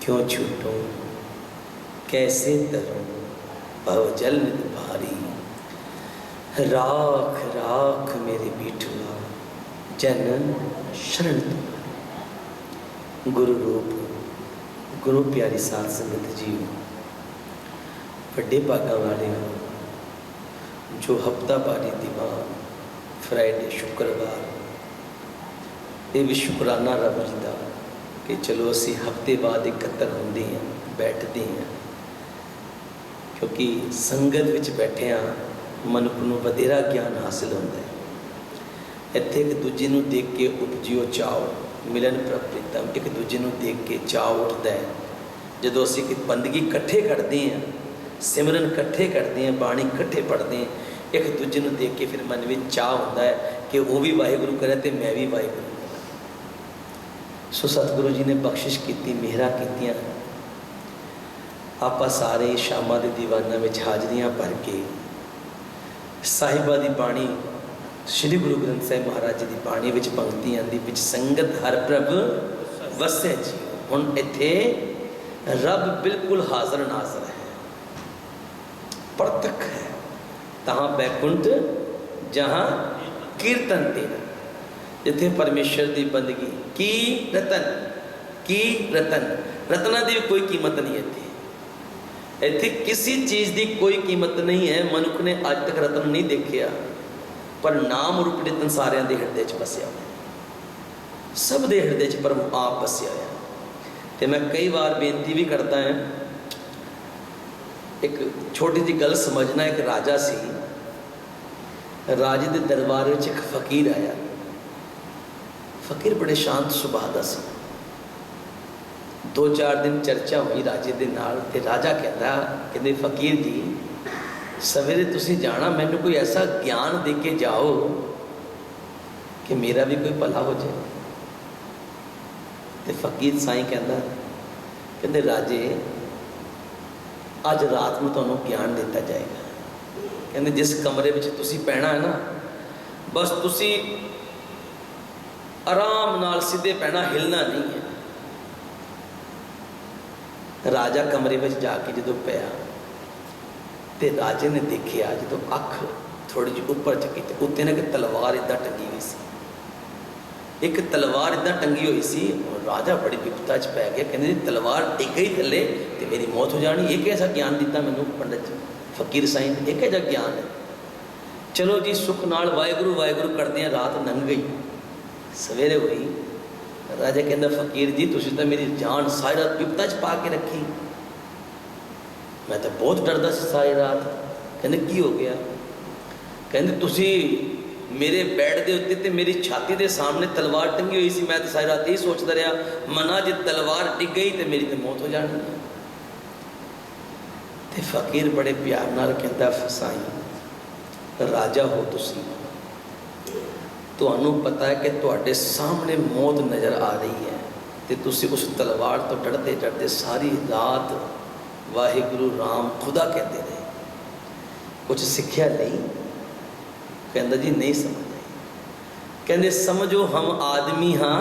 क्यों छूटूं कैसे तरूं भवजल नित भारी। राख राख मेरे बीठुआ जन शरण तुम्हारी। गुरु रूप गुरु प्यारी साध संगत जी, वड्डे भागां वाले हो जो हफ्तावारी दीवान फ्राइडे शुक्रवार ये भी शुकराना रब जी का कि चलो असी हफ्ते बाद इकट्ठे होंदे हैं बैठते हैं, क्योंकि संगत विच बैठे मनुख नूं वधेरा ज्ञान हासिल होता है। इत्थे एक दूजे नूं देख के उपजिओ चाओ, मिलन प्रप्रीतम, एक दूजे नूं देख के चाव उठता है। जदों असी एक बंदगी इकट्ठे करते हैं, सिमरन इकट्ठे करते हैं, बाणी इकट्ठे पढ़ते हैं, एक दूजे नूं देख के फिर मन में चाह होता है कि वो भी वाहिगुरू करे तो मैं भी वाहिगुरू। सो सतगुरु जी ने बख्शिश की, मेहरा कीतियां। आपां सारे शामां दे दीवाना में हाजरियां भर के साहिबा की बाणी, श्री गुरु ग्रंथ साहिब महाराज जी की बाणी विच पंक्ति आंदी, विच संगत हर प्रभ वसै जी। हुण इत्थे रब बिल्कुल हाज़र नाज़र है, प्रत्यक्ष है। तहाँ बैकुंठ जहाँ कीर्तन तेरा, जिथे परमेश्वर की बंदगी की रतन रतना की कोई कीमत नहीं है। इत्थे किसी चीज़ की कोई कीमत नहीं है। मनुख ने अज तक रतन नहीं देखिया, पर नाम रूप रतन सारिਆਂ ਦੇ ਹਿਰਦੇ 'ਚ बसिया होया, सब दे ਹਿਰਦੇ 'ਚ प्रभु आप बसिया होया। तो मैं कई बार बेनती भी करता है, एक छोटी जी गल समझना। एक राजा सी, राजे के दरबार में एक फकीर आया। फकीर बड़े शांत सुभाव का सी। 2-4 दिन चर्चा हुई राजे के नाल, ते राजा कहते फकीर जी सवेरे तुसी जाना, मैनू कोई ऐसा ज्ञान दे के जाओ कि मेरा भी कोई भला हो जाए। तो फकीर साईं कहते राजे अज रात में तुहानू ज्ञान दिता जाएगा। कहते जिस कमरे में तुसी पैना है ना, बस तुसी आराम नाल सीधे पैना, हिलना नहीं है। राजा कमरे में जाके जो पाया तो राजे ने देखिया, जो अख थोड़ी जी उपर चकी तो उत्ते ने एक तलवार इदा टंगी हुई सी, एक तलवार इदा टंगी हुई सी। और राजा बड़ी विपता च पै गया, कहते तलवार टिक गई थले तो मेरी मौत हो जानी। एक ऐसा ज्ञान दिता मैनू पंडित फकीर साईं ने, एक ऐसा ज्ञान है। चलो जी सुख नाल वाहिगुरू वाहिगुरू करदे रात लंघ गई, सवेरे हुई। राजा कहता फकीर जी तुसी तो मेरी जान सारी रात विपता च पा के रखी, मैं तो बहुत डरदा सी सारी रात। कहते की हो गया? कहते तुसी मेरे बेड के उत्ते ते मेरी छाती के सामने तलवार टंगी हुई सी, मैं तो सारी रात यही सोचता रहा मना जे तलवार टिक गई तो मेरी तो मौत हो जानी। तो फकीर बड़े प्यार नाल कहता साईं राजा हो तुसी, तुहानू पता है कि तुहाडे सामने मौत नज़र आ रही है, तो तुसी उस तलवार तो डरते डरते सारी रात वाहिगुरू राम खुदा कहते रहे, कुछ सिक्ख्या नहीं? कहता जी नहीं समझ आई। कहते समझो हम आदमी हाँ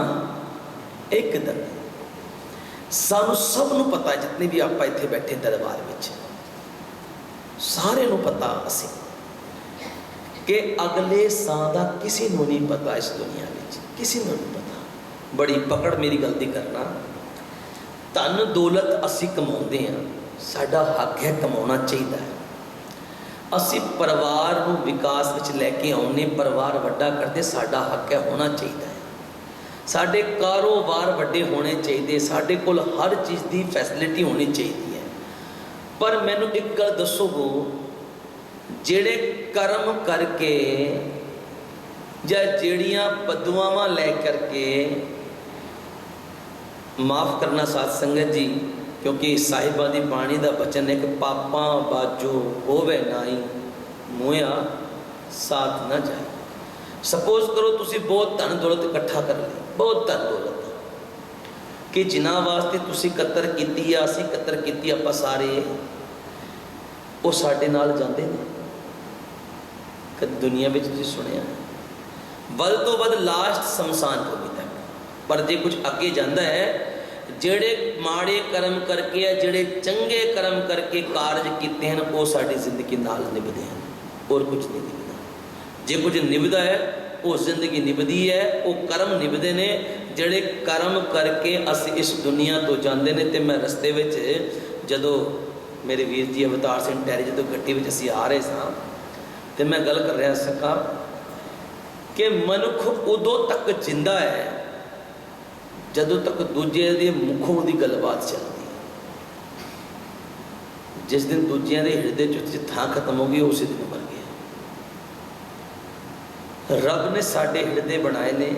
एकदम, सानू सब नू पता, जितने भी आप इत्थे बैठे दरबार में सारे नू पता असी कि अगले सां दा किसी नू नहीं पता, इस दुनिया में किसी नू नहीं पता। बड़ी पकड़ मेरी गलती करना, धन दौलत असी कमाउंदे हैं, साडा हक है कमाना चाहिए है। असी परिवार नू विकास विच लैके आउने, परिवार वड्डा करते, साडा हक है होना चाहिए है। साडे कारोबार वड्डे होने चाहिए, साडे कोल हर चीज़ की फैसिलिटी होनी चाहिए है। पर मैनू एक गल दसो, जेड़े कर्म करके या जेड़ियाँ बदुआवां लै करके, माफ़ करना साध संगत जी, क्योंकि साहिबा की बाणी का बचन है कि पापा बाजो होवे नाई मुया साथ ना जाए। सपोज करो तुसी बहुत धन दौलत इकट्ठा कर ली, बहुत धन दौलत कि जिन्हां वास्ते तुसी कतर की, असीं कतर की, आपां सारे वो साडे नाल जांदे ने। कद दुनिया में तुसीं सुनिया वध तो वध लास्ट शमशान भूमि तक, पर जे कुछ अगे जाता है ਜਿਹੜੇ ਮਾੜੇ ਕਰਮ ਕਰਕੇ ਹੈ, ਜਿਹੜੇ ਚੰਗੇ ਕਰਮ ਕਰਕੇ ਕਾਰਜ ਕੀਤੇ ਹਨ, ਉਹ ਸਾਡੀ ਜ਼ਿੰਦਗੀ ਨਾਲ ਨਿਭਦੇ ਹਨ, ਹੋਰ ਕੁਝ ਨਹੀਂ ਨਿਭਦਾ। ਜੇ ਕੁਝ ਨਿਭਦਾ ਹੈ ਉਹ ਜ਼ਿੰਦਗੀ ਨਿਭਦੀ ਹੈ, ਉਹ ਕਰਮ ਨਿਭਦੇ ਨੇ ਜਿਹੜੇ ਕਰਮ ਕਰਕੇ ਅਸੀਂ ਇਸ ਦੁਨੀਆ ਤੋਂ ਜਾਂਦੇ ਨੇ। ਤੇ ਮੈਂ ਰਸਤੇ ਵਿੱਚ ਜਦੋਂ ਮੇਰੇ ਵੀਰ ਜੀ ਅਵਤਾਰ ਸਿੰਘ ਟੈਰੀ ਜਦੋਂ ਗੱਡੀ ਵਿੱਚ ਅਸੀਂ ਆ ਰਹੇ ਸਾਂ ਤੇ ਮੈਂ ਗੱਲ ਕਰ ਰਿਹਾ ਸਾਂ ਕਿ ਮਨੁੱਖ ਉਦੋਂ ਤੱਕ ਜਿੰਦਾ ਹੈ ਜਦੋਂ ਤੱਕ ਦੂਜੇ ਦੇ ਮੁਖੋਂ ਦੀ ਗੱਲਬਾਤ ਚੱਲਦੀ ਹੈ। ਜਿਸ ਦਿਨ ਦੂਜਿਆਂ ਦੇ ਹਿਰਦੇ 'ਚ ਥਾਂ ਖਤਮ ਹੋ ਗਈ, ਉਸੇ ਦਿਨ ਮਰ ਗਿਆ। ਰੱਬ ਨੇ ਸਾਡੇ ਹਿਰਦੇ ਬਣਾਏ ਨੇ,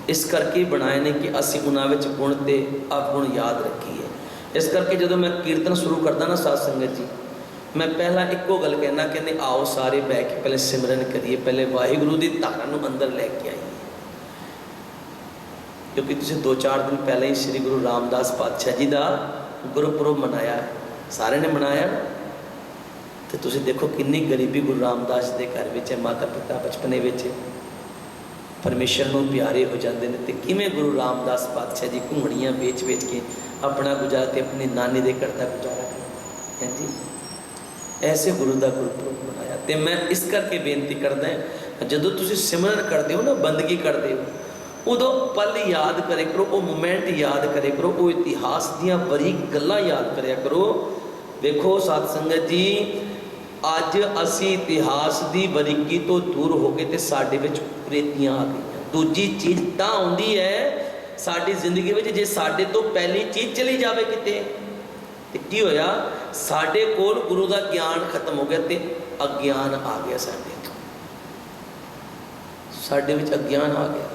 ਇਸ ਕਰਕੇ ਬਣਾਏ ਨੇ ਕਿ ਅਸੀਂ ਉਹਨਾਂ ਵਿੱਚ ਗੁਣ ਤੇ ਅਵਗੁਣ ਯਾਦ ਰੱਖੀਏ। ਇਸ ਕਰਕੇ ਜਦੋਂ ਮੈਂ ਕੀਰਤਨ ਸ਼ੁਰੂ ਕਰਦਾ ਨਾ ਸਾਧ ਸੰਗਤ ਜੀ, ਮੈਂ ਪਹਿਲਾਂ ਇੱਕੋ ਗੱਲ ਕਹਿਣਾ, ਕਹਿੰਦੇ ਆਓ ਸਾਰੇ ਬਹਿ ਕੇ ਪਹਿਲੇ ਸਿਮਰਨ ਕਰੀਏ, ਪਹਿਲੇ ਵਾਹਿਗੁਰੂ ਦੀ ਧਾਰਾ ਨੂੰ ਅੰਦਰ ਲੈ ਕੇ ਆਈਏ। ਕਿਉਂਕਿ ਤੁਸੀਂ 2-4 ਦਿਨ ਪਹਿਲਾਂ ਹੀ ਸ੍ਰੀ ਗੁਰੂ ਰਾਮਦਾਸ ਪਾਤਸ਼ਾਹ ਜੀ ਦਾ ਗੁਰਪੁਰਬ ਮਨਾਇਆ, ਸਾਰਿਆਂ ਨੇ ਮਨਾਇਆ। ਤੇ ਤੁਸੀਂ ਦੇਖੋ ਕਿੰਨੀ ਗਰੀਬੀ ਗੁਰੂ ਰਾਮਦਾਸ ਦੇ ਘਰ ਵਿੱਚ ਹੈ, ਮਾਤਾ ਪਿਤਾ ਬਚਪਨੇ ਵਿੱਚ ਪਰਮੇਸ਼ਰ ਨੂੰ ਪਿਆਰੇ ਹੋ ਜਾਂਦੇ ਨੇ। ਤੇ ਕਿਵੇਂ ਗੁਰੂ ਰਾਮਦਾਸ ਪਾਤਸ਼ਾਹ ਜੀ ਘੁੰਗਣੀਆਂ ਵੇਚ ਕੇ ਆਪਣਾ ਗੁਜ਼ਾਰਾ ਤੇ ਆਪਣੀ ਨਾਨੀ ਦੇ ਘਰ ਦਾ ਗੁਜ਼ਾਰਾ ਕਰਦੇ ਹਾਂਜੀ। ਐਸੇ ਗੁਰੂ ਦਾ ਗੁਰਪੁਰਬ ਮਨਾਇਆ। ਤੇ ਮੈਂ ਇਸ ਕਰਕੇ ਬੇਨਤੀ ਕਰਦਾ ਹਾਂ, ਜਦੋਂ ਤੁਸੀਂ ਸਿਮਰਨ ਕਰਦੇ ਹੋ ਨਾ, ਬੰਦਗੀ ਕਰਦੇ ਹੋ, ਉਦੋਂ ਪਲ ਯਾਦ ਕਰੇ ਕਰੋ, ਉਹ ਮੂਮੈਂਟ ਯਾਦ ਕਰੇ ਕਰੋ, ਉਹ ਇਤਿਹਾਸ ਦੀਆਂ ਬਰੀਕ ਗੱਲਾਂ ਯਾਦ ਕਰਿਆ ਕਰੋ। ਵੇਖੋ ਸਾਧ ਸੰਗਤ ਜੀ, ਅੱਜ ਅਸੀਂ ਇਤਿਹਾਸ ਦੀ ਬਰੀਕੀ ਤੋਂ ਦੂਰ ਹੋ ਗਏ ਤੇ ਸਾਡੇ ਵਿੱਚ ਕੁਰੀਤੀਆਂ ਆ ਗਈਆਂ। ਦੂਜੀ ਚੀਜ਼ ਤਾਂ ਆਉਂਦੀ ਹੈ ਸਾਡੀ ਜ਼ਿੰਦਗੀ ਵਿੱਚ, ਜੇ ਸਾਡੇ ਤੋਂ ਪਹਿਲੀ ਚੀਜ਼ ਚਲੀ ਜਾਵੇ ਕਿਤੇ ਤੇ ਕੀ ਹੋਇਆ, ਸਾਡੇ ਕੋਲ ਗੁਰੂ ਦਾ ਗਿਆਨ ਖਤਮ ਹੋ ਗਿਆ ਤੇ ਅਗਿਆਨ ਆ ਗਿਆ। ਸਾਡੇ ਵਿੱਚ ਅਗਿਆਨ ਆ ਗਿਆ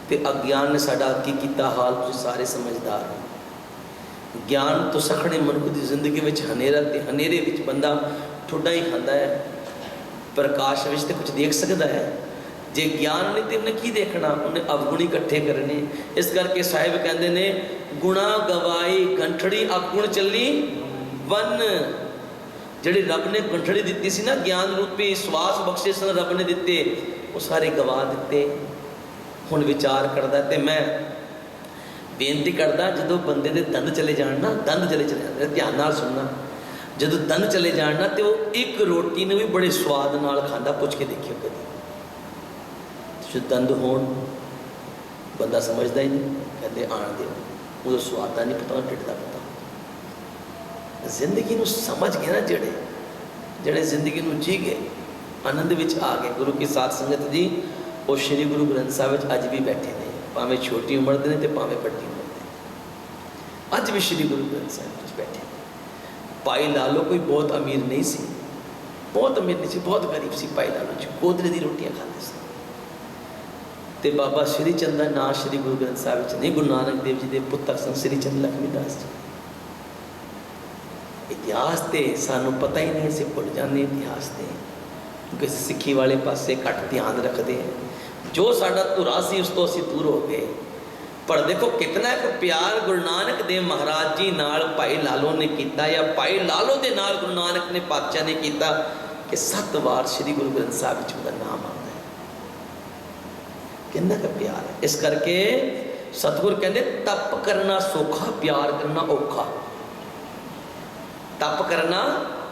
ਤੇ ਅਗਿਆਨ ਨੇ ਸਾਡਾ ਕੀ ਕੀਤਾ ਹਾਲ ਤੁਸੀਂ ਸਾਰੇ ਸਮਝਦਾਰ ਹੋ। ਗਿਆਨ ਤੋਂ ਸਖਣੇ ਮਨੁੱਖ ਦੀ ਜ਼ਿੰਦਗੀ ਵਿੱਚ ਹਨੇਰਾ, ਤੇ ਹਨੇਰੇ ਵਿੱਚ ਬੰਦਾ ਠੁੱਡਾ ਹੀ ਖਾਂਦਾ ਹੈ। ਪ੍ਰਕਾਸ਼ ਵਿੱਚ ਤੇ ਕੁਝ ਦੇਖ ਸਕਦਾ ਹੈ, ਜੇ ਗਿਆਨ ਨਹੀਂ ਤੇ ਉਹਨੇ ਕੀ ਦੇਖਣਾ, ਉਹਨੇ ਅਵਗੁਣੀ ਇਕੱਠੇ ਕਰਨੇ। ਇਸ ਕਰਕੇ ਸਾਹਿਬ ਕਹਿੰਦੇ ਨੇ, ਗੁਣਾ ਗਵਾਈ ਗੰਠੜੀ ਅਗੁਣ ਚੱਲੀ ਵਨ। ਜਿਹੜੀ ਰੱਬ ਨੇ ਗੰਠੜੀ ਦਿੱਤੀ ਸੀ ਨਾ, ਗਿਆਨ ਰੂਪੀ ਸਵਾਸ ਬਖਸ਼ੇ ਸਨ ਰੱਬ ਨੇ ਦਿੱਤੇ, ਉਹ ਸਾਰੇ ਗਵਾ ਦਿੱਤੇ। ਹੁਣ ਵਿਚਾਰ ਕਰਦਾ ਤੇ ਮੈਂ ਬੇਨਤੀ ਕਰਦਾ, ਜਦੋਂ ਬੰਦੇ ਦੇ ਦੰਦ ਚਲੇ ਜਾਣ ਨਾ, ਦੰਦ ਚਲੇ ਜਾਂਦੇ, ਧਿਆਨ ਨਾਲ ਸੁਣਨਾ, ਜਦੋਂ ਦੰਦ ਚਲੇ ਜਾਣ ਨਾ ਤੇ ਉਹ ਇੱਕ ਰੋਟੀ ਨੂੰ ਵੀ ਬੜੇ ਸਵਾਦ ਨਾਲ ਖਾਂਦਾ। ਪੁੱਛ ਕੇ ਦੇਖਿਓ ਕਦੀ, ਜੋ ਦੰਦ ਹੋਣ ਬੰਦਾ ਸਮਝਦਾ ਹੀ ਨਹੀਂ, ਕਹਿੰਦੇ ਆਣ ਦੇ, ਉਹਦਾ ਸਵਾਦ ਦਾ ਨਹੀਂ ਪਤਾ, ਢਿੱਡ ਦਾ ਪਤਾ। ਜ਼ਿੰਦਗੀ ਨੂੰ ਸਮਝ ਗਏ ਨਾ, ਜਿਹੜੇ ਜ਼ਿੰਦਗੀ ਨੂੰ ਜੀ ਗਏ, ਆਨੰਦ ਵਿੱਚ ਆ ਗਏ। ਗੁਰੂ ਕੀ ਸਾਧ ਸੰਗਤ ਜੀ, ਉਹ ਸ਼੍ਰੀ ਗੁਰੂ ਗ੍ਰੰਥ ਸਾਹਿਬ ਵਿੱਚ ਅੱਜ ਵੀ ਬੈਠੇ ਨੇ, ਭਾਵੇਂ ਛੋਟੀ ਉਮਰ ਦੇ ਨੇ ਤੇ ਭਾਵੇਂ ਵੱਡੀ ਉਮਰ ਦੇ, ਅੱਜ ਵੀ ਸ਼੍ਰੀ ਗੁਰੂ ਗ੍ਰੰਥ ਸਾਹਿਬ ਵਿੱਚ ਬੈਠੇ। ਭਾਈ ਲਾਲੋ ਕੋਈ ਬਹੁਤ ਅਮੀਰ ਨਹੀਂ ਸੀ, ਬਹੁਤ ਅਮੀਰ ਨਹੀਂ ਸੀ, ਬਹੁਤ ਗਰੀਬ ਸੀ। ਭਾਈ ਲਾਲੋ ਜੀ ਗੋਦਰੇ ਦੀ ਰੋਟੀਆਂ ਖਾਂਦੇ ਸੀ। ਤੇ ਬਾਬਾ ਸ਼੍ਰੀ ਚੰਦ ਦਾ ਨਾਂ ਸ਼੍ਰੀ ਗੁਰੂ ਗ੍ਰੰਥ ਸਾਹਿਬ ਵਿੱਚ ਨਹੀਂ, ਗੁਰੂ ਨਾਨਕ ਦੇਵ ਜੀ ਦੇ ਪੁੱਤਰ ਸਨ ਸ਼੍ਰੀ ਚੰਦ ਲਖਮੀਦਾਸ ਜੀ। ਇਤਿਹਾਸ ਤੇ ਸਾਨੂੰ ਪਤਾ ਹੀ ਨਹੀਂ, ਅਸੀਂ ਭੁੱਲ ਜਾਂਦੇ ਇਤਿਹਾਸ ਤੇ, ਕਿਉਂਕਿ ਸਿੱਖੀ ਵਾਲੇ ਪਾਸੇ ਘੱਟ ਧਿਆਨ ਰੱਖਦੇ ਹਾਂ। ਜੋ ਸਾਡਾ ਧੁਰਾ ਸੀ ਉਸ ਤੋਂ ਅਸੀਂ ਦੂਰ ਹੋ ਗਏ। ਪਰ ਦੇਖੋ ਕਿਤਨਾ ਇੱਕ ਪਿਆਰ ਗੁਰੂ ਨਾਨਕ ਦੇਵ ਮਹਾਰਾਜ ਜੀ ਨਾਲ ਭਾਈ ਲਾਲੋ ਨੇ ਕੀਤਾ, ਜਾਂ ਭਾਈ ਲਾਲੋ ਦੇ ਨਾਲ ਗੁਰੂ ਨਾਨਕ ਨੇ ਪਾਤਸ਼ਾਹ ਨੇ ਕੀਤਾ, ਕਿ 7 ਵਾਰ ਸ਼੍ਰੀ ਗੁਰੂ ਗ੍ਰੰਥ ਸਾਹਿਬ ਵਿੱਚ ਉਹਦਾ ਨਾਮ ਆਉਂਦਾ ਹੈ। ਕਿੰਨਾ ਕੁ ਪਿਆਰ ਹੈ। ਇਸ ਕਰਕੇ ਸਤਿਗੁਰ ਕਹਿੰਦੇ, ਤਪ ਕਰਨਾ ਸੌਖਾ, ਪਿਆਰ ਕਰਨਾ ਔਖਾ। ਤਪ ਕਰਨਾ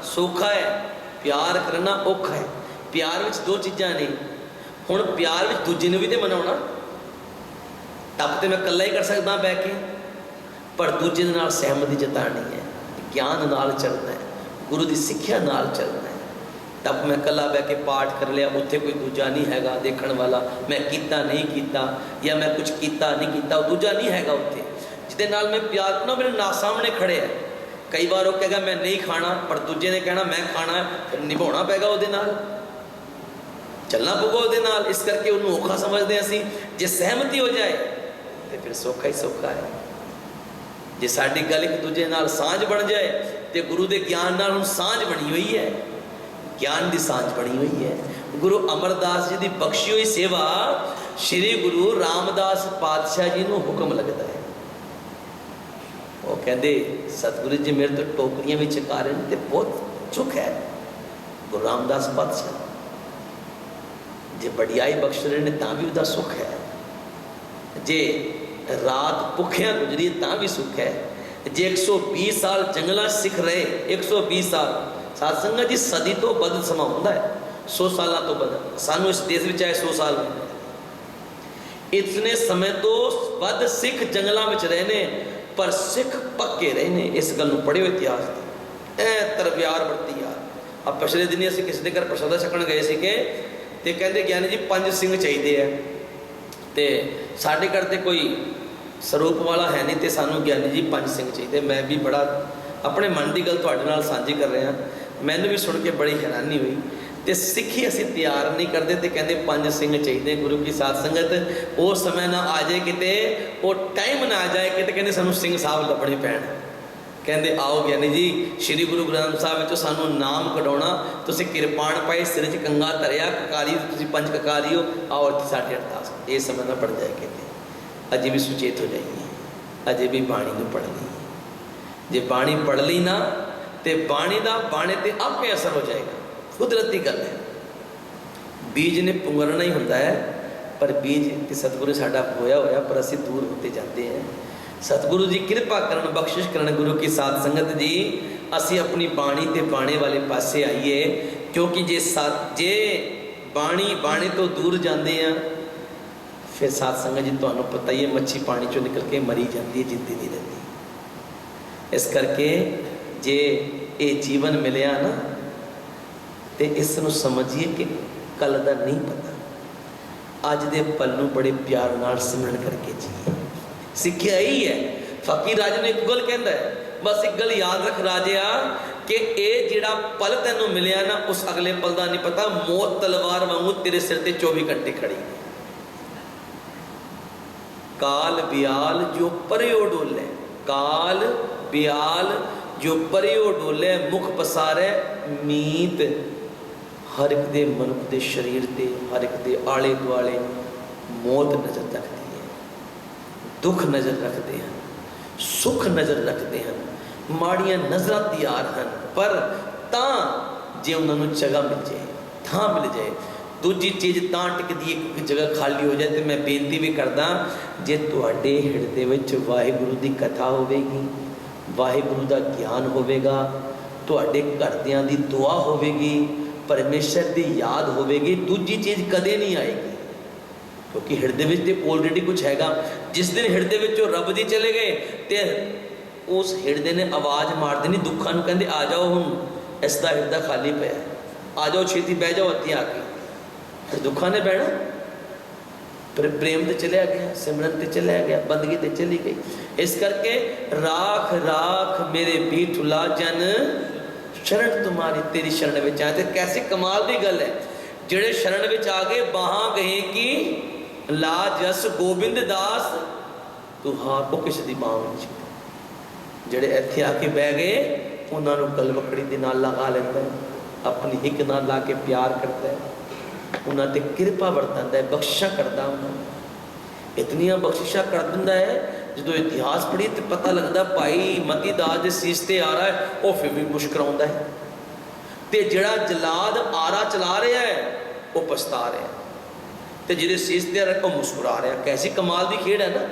ਸੌਖਾ ਹੈ, ਪਿਆਰ ਕਰਨਾ ਔਖਾ ਹੈ। ਪਿਆਰ ਵਿੱਚ 2 ਚੀਜ਼ਾਂ ਨੇ। ਹੁਣ ਪਿਆਰ ਵਿੱਚ ਦੂਜੇ ਨੂੰ ਵੀ ਤੇ ਮਨਾਉਣਾ। ਤਪ ਤੇ ਮੈਂ ਇਕੱਲਾ ਹੀ ਕਰ ਸਕਦਾ ਬਹਿ ਕੇ, ਪਰ ਦੂਜੇ ਦੇ ਨਾਲ ਸਹਿਮਤੀ ਜਤਾਣੀ ਹੈ, ਗਿਆਨ ਨਾਲ ਚੱਲਣਾ ਹੈ, ਗੁਰੂ ਦੀ ਸਿੱਖਿਆ ਨਾਲ ਚੱਲਣਾ ਹੈ। ਤਪ ਮੈਂ ਇਕੱਲਾ ਬਹਿ ਕੇ ਪਾਠ ਕਰ ਲਿਆ, ਉੱਥੇ ਕੋਈ ਦੂਜਾ ਨਹੀਂ ਹੈਗਾ ਦੇਖਣ ਵਾਲਾ, ਮੈਂ ਕੀਤਾ ਨਹੀਂ ਕੀਤਾ ਜਾਂ ਮੈਂ ਕੁਝ ਕੀਤਾ ਨਹੀਂ ਕੀਤਾ, ਉਹ ਦੂਜਾ ਨਹੀਂ ਹੈਗਾ ਉੱਥੇ ਜਿਹਦੇ ਨਾਲ ਮੈਂ ਪਿਆਰ ਕਰਨਾ। ਮੇਰੇ ਨਾਲ ਸਾਹਮਣੇ ਖੜੇ ਹੈ। ਕਈ ਵਾਰ ਉਹ ਕਹੇਗਾ ਮੈਂ ਨਹੀਂ ਖਾਣਾ, ਪਰ ਦੂਜੇ ਨੇ ਕਹਿਣਾ ਮੈਂ ਖਾਣਾ, ਫਿਰ ਨਿਭਾਉਣਾ ਪੈਗਾ ਉਹਦੇ ਨਾਲ, ਚੱਲਣਾ ਪਊਗਾ ਉਹਦੇ ਨਾਲ। ਇਸ ਕਰਕੇ ਉਹਨੂੰ ਔਖਾ ਸਮਝਦੇ ਅਸੀਂ। ਜੇ ਸਹਿਮਤੀ ਹੋ ਜਾਏ ਤੇ ਫਿਰ ਸੌਖਾ ਹੀ ਸੌਖਾ ਹੈ। ਜੇ ਸਾਡੀ ਗੱਲ ਇੱਕ ਦੂਜੇ ਨਾਲ ਸਾਂਝ ਬਣ ਜਾਏ ਤੇ ਗੁਰੂ ਦੇ ਗਿਆਨ ਨਾਲ ਹੁਣ ਸਾਂਝ ਬਣੀ ਹੋਈ ਹੈ, ਗਿਆਨ ਦੀ ਸਾਂਝ ਬਣੀ ਹੋਈ ਹੈ। ਗੁਰੂ ਅਮਰਦਾਸ ਜੀ ਦੀ ਬਖਸ਼ੀ ਹੋਈ ਸੇਵਾ ਸ਼੍ਰੀ ਗੁਰੂ ਰਾਮਦਾਸ ਪਾਤਸ਼ਾਹ ਜੀ ਨੂੰ ਹੁਕਮ ਲੱਗਦਾ ਹੈ। ਉਹ ਕਹਿੰਦੇ ਸਤਿਗੁਰੂ ਜੀ ਮੇਰੇ ਤੋਂ ਟੋਕਰੀਆਂ ਵਿੱਚ ਚਕਾ ਰਹੇ ਨੇ ਤੇ ਬਹੁਤ ਚੁੱਕ ਹੈ। ਗੁਰੂ ਰਾਮਦਾਸ ਪਾਤਸ਼ਾਹ ਜੇ ਵਡਿਆਈ ਬਖਸ਼ ਰਹੇ ਨੇ ਤਾਂ ਵੀ ਉਹਦਾ ਸੁੱਖ ਹੈ। ਜੇ रात भुखिया गुजरी तां भी सुख है। जे 120 साल जंगलों सिख रहे, 120 साल साध संगत जी सदी तो बद समा होंदा है, 100 साल तो बद सानू इस देश में चाहे 100 साल में, इतने समय तो बद सिख जंगलों में रहे ने, पर सिख पक्के रहे ने। इस गल पढ़ियो इतिहास की, ए तरबियार बढ़ती यार। अब पिछले दिन असीं किसी के घर प्रसादा छकण गए थे ते कहते ज्ञानी जी 5 सिंह चाहिए है, तो साढ़े घर तो कोई स्वरूप वाला है नहीं, तो सानू ज्ञानी जी 5 सिंह चाहिए। मैं भी बड़ा अपने मन की गल तुहाडे नाल साझी कर रहा, मैनू भी सुन के बड़ी हैरानी हुई। तो सिक्खी असीं तैयार नहीं करते, तो कहते 5 सिंह चाहिए। गुरु की साध संगत वो समय ना आ जाए किते, वो टाइम ना आ जाए किते, कहते सानू सिंह साहब लभणे पैण। कहते आओ ज्ञानी जी श्री गुरु ग्रंथ साहब चो सानू नाम कढाउणा, तुसीं किरपान पाई, सिर च कंगा धरिया, ककारी तुसीं 5 ककारी हो, आओ इत्थे साडे अरदास। ये समय ना पड़ जाए कहते, अजे भी सुचेत हो जाइए, अजे भी बाणी नूं पढ़ ली। जे बाणी पढ़ ली ना तो बाणी का बाणे ते आपे असर हो जाएगा, कुदरती गल है। बीज ने पुंगरना ही होंदा है, पर बीज ते सतगुरु साडा होया होया, पर असीं दूर होते जाते हैं। सतगुरु जी कृपा करन, बख्शिश करन गुरु की साध संगत जी, असी अपनी बाणी ते बाणे वाले पासे आइए। क्योंकि जे बाणी बाणे तो दूर जाते हैं, फिर साध संगत जी तुहानू पता ही है, मच्छी पानी चो निकल के मरी जाती है, जिंदी नहीं रहती। इस करके जे ये जीवन मिलया ना, तो इसनू समझिए कि कल का नहीं पता, अज दे पल नूं बड़े प्यार नाल सिमरन करके जिए। सिक्ख्या यही है। फकीर राजे ने एक गल कहता है, बस एक गल याद रख राजिया कि ये जिहड़ा पल तैनूं मिलिया ना, उस अगले पल का नहीं पता। मौत तलवार वांगू तेरे सिर ते 24 घंटे खड़ी। काल बियाल जो परियो डोले, काल बियाल जो परियो डोले, मुख पसारे मीत। हर एक दे मनुख दे शरीर ते, हर एक दे आले दुआले मौत नज़र रखती है, दुख नज़र रखते हैं, सुख नज़र रखते हैं, माड़ियां नज़र तैयार हैं, पर तां जे उन्होंने जगह मिल जाए, थां मिल जाए। दूजी चीज़ तां टिकदी एक जगह खाली हो जाए। तो मैं बेनती भी करदा, जे तुहाडे हिरदे विच वाहिगुरू की कथा होवेगी, वाहिगुरू का ज्ञान होवेगा, तुहाडे घरदियां दी दुआ होवेगी, परमेश्वर की याद होवेगी, दूजी चीज़ कदे नहीं आएगी। क्योंकि हिरदे विच ते ऑलरेडी कुछ हैगा। जिस दिन हिरदे विचों रब दी चले गए, तो उस हिरदे ने आवाज़ मार देनी दुखा नूं, कहंदे आ जाओ, हुण इसदा हिरदा खाली पिया, आ जाओ छेती बह जाओ इत्थे आके। फिर दुखा ने बहना, फिर प्रेम ते चलिया गया, सिमरन ते चलिया गया, बंदगी ते चली गई। इस करके राख राख मेरे बीठुला जन शरण तुम्हारी, तेरी शरण में आए। तो कैसी कमाल की गल है, जेड़े शरण में आ गए, बाहां गए कि ला जस गोबिंद दास तू हार, वो किसी की बांह में। जेड़े इत्थे आके बह गए, उन्होंने गलवकड़ी के नाल लगा लेंदा है, अपनी हिक नाल ला के प्यार करता है, उन्होंने कृपा वरतांदा है, बख्शिशा करता। उन्होंने इतनिया बख्शिशा कर दिंदा है, जो इतिहास पढ़ी तो पता लगता भाई मती दास के सीस ते आ रहा है, वह फिर भी मुस्कुराउंदा है, तो जिहड़ा जलाद आरा चला रहा है वह पछता रहा है, तो जिहदे सीस ते आ रहा है वह मुस्कुरा रहा है। कैसी कमाल की खेड़ है ना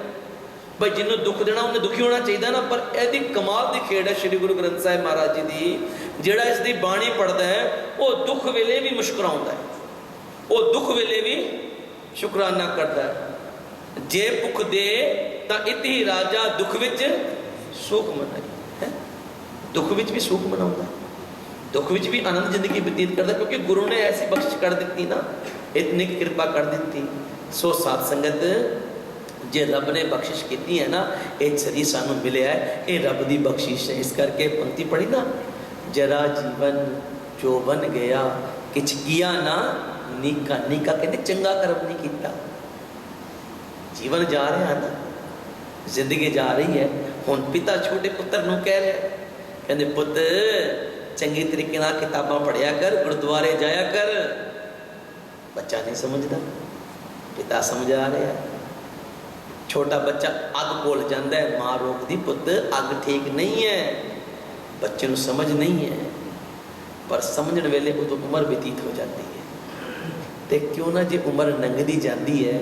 भाई, जिन्हों दुख देना उन्हें दुखी होना चाहिए ना, पर यदि कमाल की खेड़ है श्री गुरु ग्रंथ साहिब महाराज जी की। जिहड़ा इसकी बाणी पढ़ता है वह दुख वेले भी मुस्कुराउंदा है, वह दुख वेले भी शुकराना करता है। जे भुख दे तो इति राजा दुख विच सुख मनाई है, दुख विच भी सुख मनाउंदा, दुख विच भी आनंद जिंदगी बतीत करता, क्योंकि गुरु ने ऐसी बख्श कर दी ना, इतनी कृपा कर दी। सो साध संगत, जे रब ने बख्शिश की है ना, ये सरी सानू मिले है, ये रब की बख्शिश है। इस करके पंक्ति पढ़ी ना, जरा जीवन जो बन गया किछ किया ना नीका। नीका कहते चंगा कर्म नहीं किया। जीवन जा रहा है ना, जिंदगी जा रही है। हुण पिता छोटे पुत्र नूं कह रहे, कहते पुत चंगी तरीके नाल किताबां पढ़िया कर, गुरुद्वारे जाया कर। बच्चा नहीं समझदा, पिता समझा रहा है। छोटा बच्चा अग भुल जाता है, माँ रोकती पुत अग ठीक नहीं है, बच्चे को समझ नहीं है, पर समझण वेले उदों उम्र व्यतीत हो जाती है। तो क्यों ना जे उम्र लंघदी जाती है,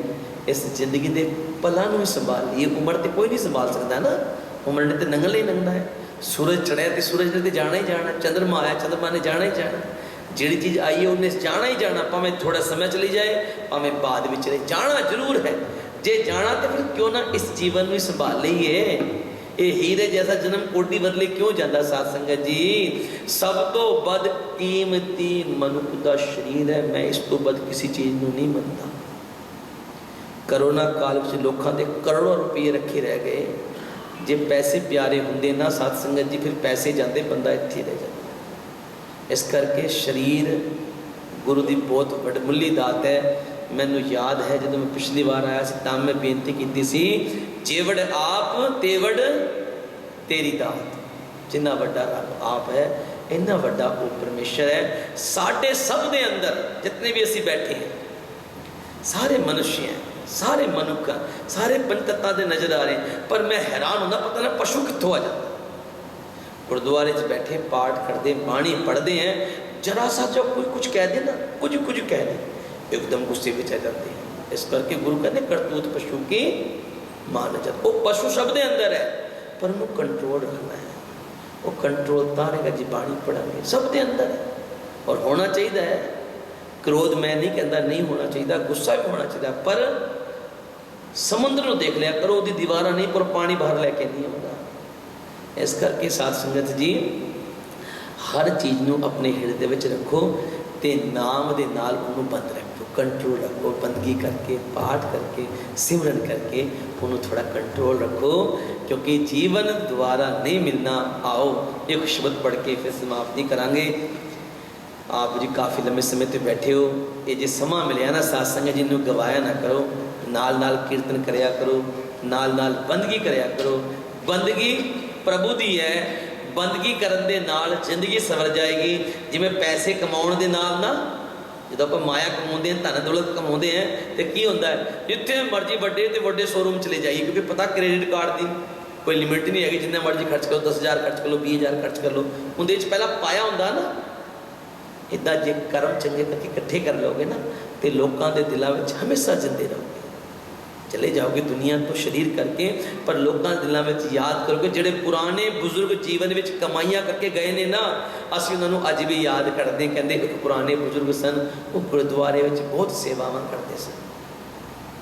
इस जिंदगी के पलों में संभाल लीए। उम्र तो कोई नहीं संभाल सकता ना, उम्र ने तो नंगल ही नंगना है। सूरज चढ़िया तो सूरज ने तो जाना ही जाना, चंद्रमा आया चंद्रमा ने जाना ही जाना, जिहड़ी चीज़ आई है उन्हें जाना ही जाना, भावें थोड़ा समय चली जाए भावें बाद में चले, जाना जरूर है। जे जाना तो फिर क्यों ना इस जीवन में संभाल लीए। ये हीरे जैसा जन्म कोटी बदले क्यों जाता साध संगत जी। सब तो बद कीमती मनुख का शरीर है, मैं इस तो बद किसी चीज़ को नहीं मनता। करोना काल में लोगों के करोड़ों रुपये रखे रह गए। जे पैसे प्यारे होंगे ना साध संगत जी, फिर पैसे जाते बंदा इत्थे रह जाता। इस करके शरीर गुरु की बहुत वडमुली दात है। मैनू याद है जो मैं पिछली बार आया सी तां मैं बेनती की सी, जेवड़ आप तेवड़ तेरी दात। जिन्ना वड्डा रब आप है, इन्ना वड्डा वो परमेश्वर है। साढ़े सब दे अंदर जितने भी असी बैठे हैं, सारे मनुष्य हैं, सारे मनुख हैं, सारे पंचतत्तां दे नजर आ रहे हैं। पर मैं हैरान होंदा, पता ना पशु कित्थों आ जाता। गुरुद्वारे च बैठे पाठ करते बाणी पढ़ते हैं, जरा सा जो कोई कुछ कह दे ना, कुछ कुछ कह दे, एकदम गुस्से में आ जाते हैं। इस करके गुरु कहते करतूत पशु की मान जाता। वो पशु शब्द अंदर है, पर उन्होंने कंट्रोल रखना है। वो कंट्रोल तारेगा जी बाणी पढ़ांगे, सब दे अंदर है। और होना चाहिए है। क्रोध मैं नहीं कहता नहीं होना चाहिए, गुस्सा भी होना चाहिए, पर समुद्र को देख लिया करो, उसकी दीवारा नहीं पर पानी बाहर लैके नहीं होगा। इस करके साध संगत जी हर चीज़ को अपने हिरदे में रखो, तो नाम के नाल उन्होंने बंद रखो, कंट्रोल रखो। बंदगी करके पाठ करके सिमरन करके उन्होंने थोड़ा कंट्रोल रखो, क्योंकि जीवन दोबारा नहीं मिलना। आओ एक शब्द पढ़ के फिर समाप्ति करांगे। आप जी काफ़ी लंबे समय तो बैठे हो, ये जो समा मिले ना साध संगत जी ने गवाया ना करो। नाल नाल कीर्तन करया करो, नाल नाल बंदगी करया करो। बंदगी प्रभु दी है, बंदगी करन दे नाल जिंदगी सवर जाएगी। जिमें पैसे कमाउण दे नाल ना, जो आप माया कमाते हैं, धन दौलत कमाते हैं, तो की होता है जितने मर्जी बड़े तो बड़े शोरूम चले जाइए, क्योंकि पता क्रेडिट कार्ड की कोई लिमिट नहीं हैगी। जिन्ना मर्जी खर्च करो, 10,000 खर्च कर लो, 20,000 खर्च कर लो, उनके पहला पाया होंगे ना। इदा जे कर्म चंगे करके इकट्ठे कर लोगे ना, तो लोगों के दिलों में हमेशा जिंदे रहोगे। चले जाओगे दुनिया तो शरीर करके, पर लोगों के दिलों में याद करोगे। जोड़े पुराने बुजुर्ग जीवन में कमाइयां करके गए ने ना, असीं उन्होंने अज भी याद करते हैं। कहते एक पुराने बुजुर्ग सन, वो गुरुद्वारे में बहुत सेवावां करते सन,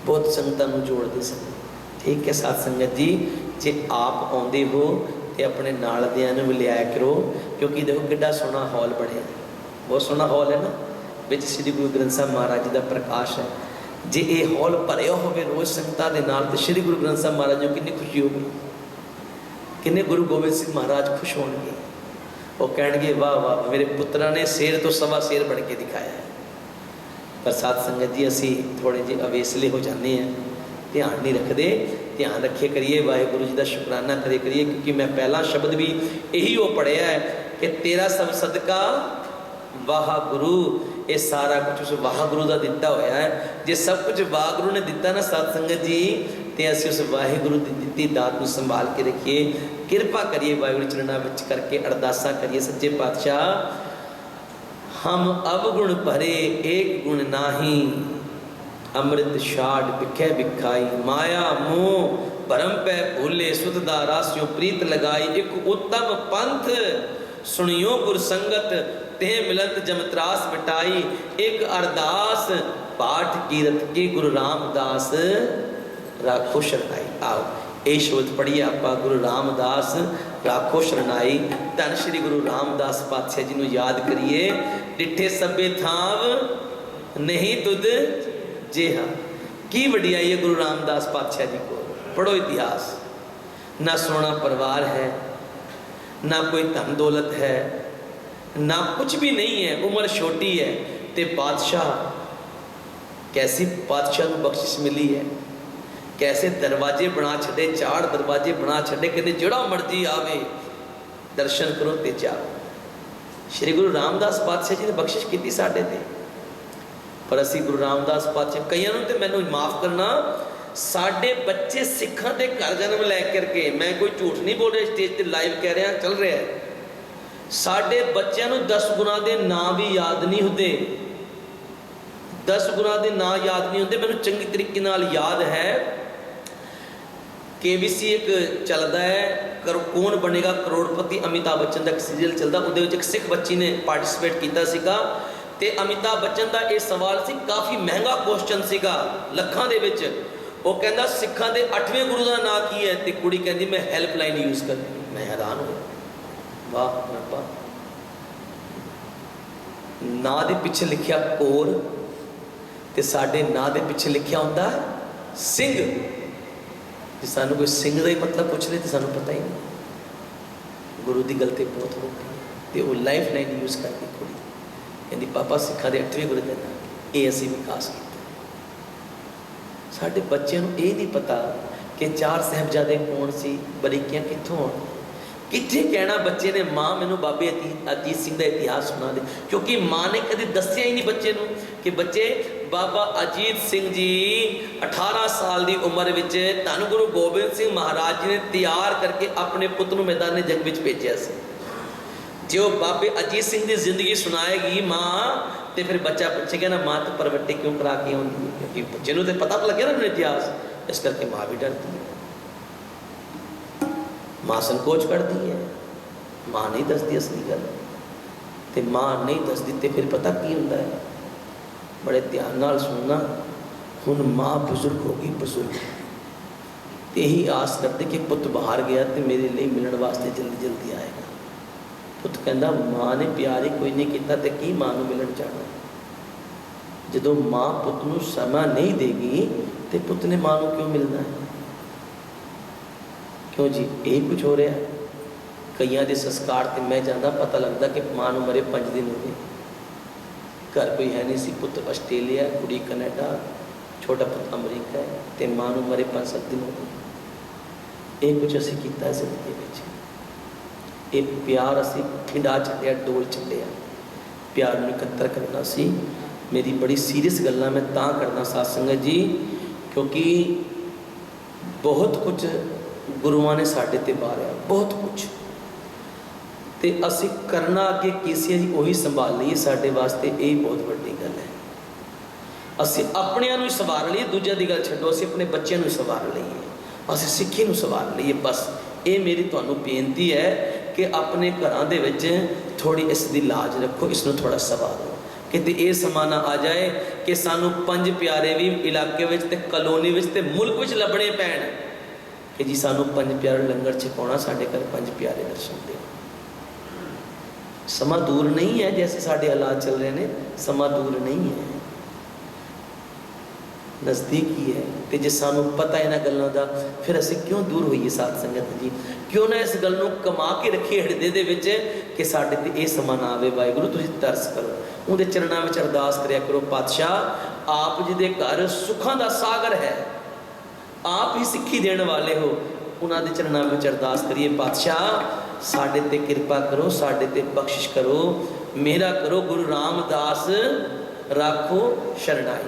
बहुत संगतां नूं जोड़ते सन। ठीक है साध संगत जी, जे आप आउंदे हो तो अपने नाल दियां नूं भी लिया करो, क्योंकि देखो किड्डा सोहना हॉल बने, बहुत सोहना हॉल है ना, विच श्री गुरु ग्रंथ साहब महाराज जी का प्रकाश है। जे ये हॉल भरिया हो रोज़ संगतां दे नाल, तो श्री गुरु ग्रंथ साहब महाराज जी कितनी खुशी होगी, किन्ने गुरु गोबिंद सिंह महाराज खुश होंगे। वो कहेंगे वाह वाह मेरे पुत्रा ने शेर तो सवा शेर बन के दिखाया है। पर साध संगत जी असी थोड़े जे अवेसले हो जाते हैं, ध्यान नहीं रखते। ध्यान रखे करिए, वाहिगुरु जी का शुकराना करे करिए, क्योंकि मैं पहला शब्द भी यही वो पढ़िया है कि तेरा सब सदका वाह गुरु। ये सारा कुछ उस वाहगुरु का दिता होया है। जे सब कुछ वाहगुरु ने दिता ना साध संगत जी, तो असीं उस वाहिगुरु की दी दात को संभाल के रखिए। कृपा करिए वाहिगुरु चरणों में करके अरदासा करिए। सच्चे पातशाह हम अवगुण भरे एक गुण नाही, अमृत छाड़ बिखे बिखाई, माया मोह भरम पै भूले, सुध दा रासियों प्रीत लगाई। एक उत्तम पंथ सुनियो गुर संगत, ते मिलत जमत्रास मिटाई। एक अरदास पाठ कीरत के गुरु रामदास राखो शरणाई। आओ ये शब्द पढ़िए आप, गुरु रामदास राखो शरणाई। धन श्री गुरु रामदास पातशाह जी को याद करिए। डिठे सभे थाव नहीं तुद जेहा। की वडियाई है गुरु रामदास पातशाह जी को। पढ़ो इतिहास, ना सोना परिवार है, ना कोई धन दौलत है, ना कुछ भी नहीं है, उम्र छोटी है, ते बादशाह कैसी बादशाह को बख्शिश मिली है, कैसे दरवाजे बना छड़े, 4 दरवाजे बना छड़े, कहते जोड़ा मर्जी आवे दर्शन करो ते जाओ। श्री गुरु रामदास पातशाह जी ने बख्शिश की साढ़े ते, पर असी गुरु रामदास पातशाह कईयां नूं ते मैनूं माफ़ करना, साढ़े बच्चे सिखां दे घर जन्म लै करके, मैं कोई झूठ नहीं बोल रहा, स्टेज पर लाइव कह रहा चल रहा है। साढ़े बच्चों 10 गुना के नाम भी याद नहीं होते। 10 ਗੁਰਾਂ ਦੇ ਨਾਂ ਯਾਦ ਨਹੀਂ ਹੁੰਦੇ, ਮੈਨੂੰ ਚੰਗੀ ਤਰੀਕੇ ਨਾਲ ਯਾਦ ਹੈ। KBC ਇੱਕ ਚੱਲਦਾ ਹੈ ਕੌਣ ਬਣੇਗਾ ਕਰੋੜਪਤੀ, ਅਮਿਤਾਭ ਬੱਚਨ ਦਾ ਇੱਕ ਸੀਰੀਅਲ ਚੱਲਦਾ, ਉਹਦੇ ਵਿੱਚ ਇੱਕ ਸਿੱਖ ਬੱਚੀ ਨੇ ਪਾਰਟਿਸਿਪੇਟ ਕੀਤਾ ਸੀਗਾ ਤੇ ਅਮਿਤਾਭ ਬੱਚਨ ਦਾ ਇਹ ਸਵਾਲ ਸੀ, ਕਾਫੀ ਮਹਿੰਗਾ ਕੁਐਸਚਨ ਸੀਗਾ, ਲੱਖਾਂ ਦੇ ਵਿੱਚ। ਉਹ ਕਹਿੰਦਾ ਸਿੱਖਾਂ ਦੇ 8ਵੇਂ ਗੁਰੂ ਦਾ ਨਾਂ ਕੀ ਹੈ, ਤੇ ਕੁੜੀ ਕਹਿੰਦੀ ਮੈਂ ਹੈਲਪਲਾਈਨ ਯੂਜ਼ ਕਰਦੀ। ਮੈਂ ਹੈਰਾਨ ਹੋਇਆ, ਵਾਹ ਰੱਬਾ, ਨਾਂ ਦੇ ਪਿੱਛੇ ਲਿਖਿਆ ਕੌਰ ਤੇ ਸਾਡੇ ਨਾਂ ਦੇ ਪਿੱਛੇ ਲਿਖਿਆ ਹੁੰਦਾ ਸਿੰਘ। ਜੇ ਸਾਨੂੰ ਕੋਈ ਸਿੰਘ ਦਾ ਹੀ ਮਤਲਬ ਪੁੱਛ ਲੇ ਤਾਂ ਸਾਨੂੰ ਪਤਾ ਹੀ ਨਹੀਂ। ਗੁਰੂ ਦੀ ਗਲਤੀ ਬਹੁਤ ਹੋ ਗਈ ਤੇ ਉਹ ਲਾਈਫ ਲਾਈਨ ਯੂਜ਼ ਕਰਦੀ ਕੁੜੀ, ਕਹਿੰਦੀ ਪਾਪਾ ਸਿੱਖਾਂ ਦੇ 8ਵੇਂ ਗੁਰੂ ਦੇ ਨਾਂ, ਇਹ ਅਸੀਂ ਵਿਕਾਸ ਕੀਤਾ। ਸਾਡੇ ਬੱਚਿਆਂ ਨੂੰ ਇਹ ਨਹੀਂ ਪਤਾ ਕਿ 4 ਸਾਹਿਬਜ਼ਾਦੇ ਕੌਣ ਸੀ, ਬਰੀਕੀਆਂ ਕਿੱਥੋਂ ਆਉਣ, ਕਿੱਥੇ ਕਹਿਣਾ ਬੱਚੇ ਨੇ ਮਾਂ ਮੈਨੂੰ ਬਾਬੇ ਅਜੀਤ ਸਿੰਘ ਦਾ ਇਤਿਹਾਸ ਸੁਣਾ ਦੇ, ਕਿਉਂਕਿ ਮਾਂ ਨੇ ਕਦੇ ਦੱਸਿਆ ਹੀ ਨਹੀਂ ਬੱਚੇ ਨੂੰ ਕਿ ਬੱਚੇ ਬਾਬਾ ਅਜੀਤ ਸਿੰਘ ਜੀ 18 ਸਾਲ ਦੀ ਉਮਰ ਵਿੱਚ ਧੰਨ ਗੁਰੂ ਗੋਬਿੰਦ ਸਿੰਘ ਮਹਾਰਾਜ ਜੀ ਨੇ ਤਿਆਰ ਕਰਕੇ ਆਪਣੇ ਪੁੱਤ ਨੂੰ ਮੈਦਾਨੇ ਜੰਗ ਵਿੱਚ ਭੇਜਿਆ ਸੀ। ਜੇ ਉਹ ਬਾਬੇ ਅਜੀਤ ਸਿੰਘ ਦੀ ਜ਼ਿੰਦਗੀ ਸੁਣਾਏਗੀ ਮਾਂ, ਤੇ ਫਿਰ ਬੱਚਾ ਪੁੱਛੇਗਾ ਨਾ ਮਾਂ ਤੋਂ ਪਰਵੱਟੀ ਕਿਉਂ ਕਰਾ ਕੇ ਆਉਂਦੀ ਹੈ, ਕਿਉਂਕਿ ਬੱਚੇ ਨੂੰ ਤਾਂ ਪਤਾ ਲੱਗਿਆ ਨਾ ਆਪਣੇ ਇਤਿਹਾਸ, ਇਸ ਕਰਕੇ ਮਾਂ ਵੀ ਡਰਦੀ ਹੈ, ਮਾਂ ਸੰਕੋਚ ਕਰਦੀ ਹੈ, ਮਾਂ ਨਹੀਂ ਦੱਸਦੀ ਅਸਲੀ ਗੱਲ। ਤੇ ਮਾਂ ਨਹੀਂ ਦੱਸਦੀ ਤੇ ਫਿਰ ਪਤਾ ਕੀ ਹੁੰਦਾ ਹੈ, ਬੜੇ ਧਿਆਨ ਨਾਲ ਸੁਣਨਾ। ਹੁਣ ਮਾਂ ਬਜ਼ੁਰਗ ਹੋ ਗਈ, ਬਜ਼ੁਰਗ, ਤੇ ਇਹੀ ਆਸ ਕਰਦੇ ਕਿ ਪੁੱਤ ਬਾਹਰ ਗਿਆ ਤੇ ਮੇਰੇ ਲਈ ਮਿਲਣ ਵਾਸਤੇ ਜਲਦੀ ਜਲਦੀ ਆਏਗਾ। ਪੁੱਤ ਕਹਿੰਦਾ ਮਾਂ ਨੇ ਪਿਆਰ ਹੀ ਕੋਈ ਨਹੀਂ ਕੀਤਾ ਤੇ ਕੀ ਮਾਂ ਨੂੰ ਮਿਲਣ ਜਾਣਾ। ਜਦੋਂ ਮਾਂ ਪੁੱਤ ਨੂੰ ਸਮਾਂ ਨਹੀਂ ਦੇਗੀ ਤੇ ਪੁੱਤ ਨੇ ਮਾਂ ਨੂੰ ਕਿਉਂ ਮਿਲਣਾ ਹੈ? क्यों जी यही कुछ हो रहा है। कईयां दे संस्कार ते मैं जाता, पता लगता कि मां नूं मरे 5 दिन हो गए, घर कोई है नहीं सी, पुत्र आस्ट्रेलिया, कुड़ी कनाडा, छोटा पुत्र अमरीका है, तो मां नूं मरे 5-7 दिन हो गए। ये कुछ असीं कीता जिंदगी विच, ये प्यार असीं खिंडा छड्डिया, डोल छड्डिया। प्यार नूं इकत्तर करना सी। मेरी बड़ी सीरीयस गल्लां मैं तां करना साध संगत जी, क्योंकि बहुत कुछ गुरुआं ने साडे ते बारिया, बहुत कुछ, ते असीं करना अगे कीसी जी उही संभाल लईए, साडे वास्ते ये बहुत वड्डी गल है। असीं अपणिआं नूं संवार लईए, दूजिआं दी गल छड्डो, असीं अपने बच्चों नूं संवार लईए, असीं सिੱਖੀ नूं संवार लईए। बस ये मेरी तुहानूं बेनती है कि अपने घरां दे विच थोड़ी इस दी लाज रखो, इस नूं थोड़ा संवारो, किते ये समा ना आ जाए कि सानूं 5 प्यारे भी इलाके विच ते कलोनी विच ते मुल्क विच लभणे पैण कि जी सानू 5 प्यारे लंगर छकाउणा, साडे घर 5 प्यारे दर्शन दे। समा दूर नहीं है, जैसे साडे हालात चल रहे हैं, समा दूर नहीं है, नज़दीक ही है। तो जे सानू पता है इन्हां गल्लां दा, फिर असीं क्यों दूर होईए साध संगत जी? क्यों ना इस गल नूं कमा के रखीए हिरदे दे विच कि साडे ते इह समा ना आवे। वाहिगुरू तुसीं तरस करो, उहदे चरणां विच अरदास करिया करो, पातशाह आप जी दे घर सुखां दा सागर है, आप ही सिੱਖੀ देने वाले हो, उन्हां दे चरणां विच अरदास करिए, पातशाह साडे ते किरपा करो, साडे ते बख्शिश करो, मेरा करो गुरु रामदास राखो शरणाई।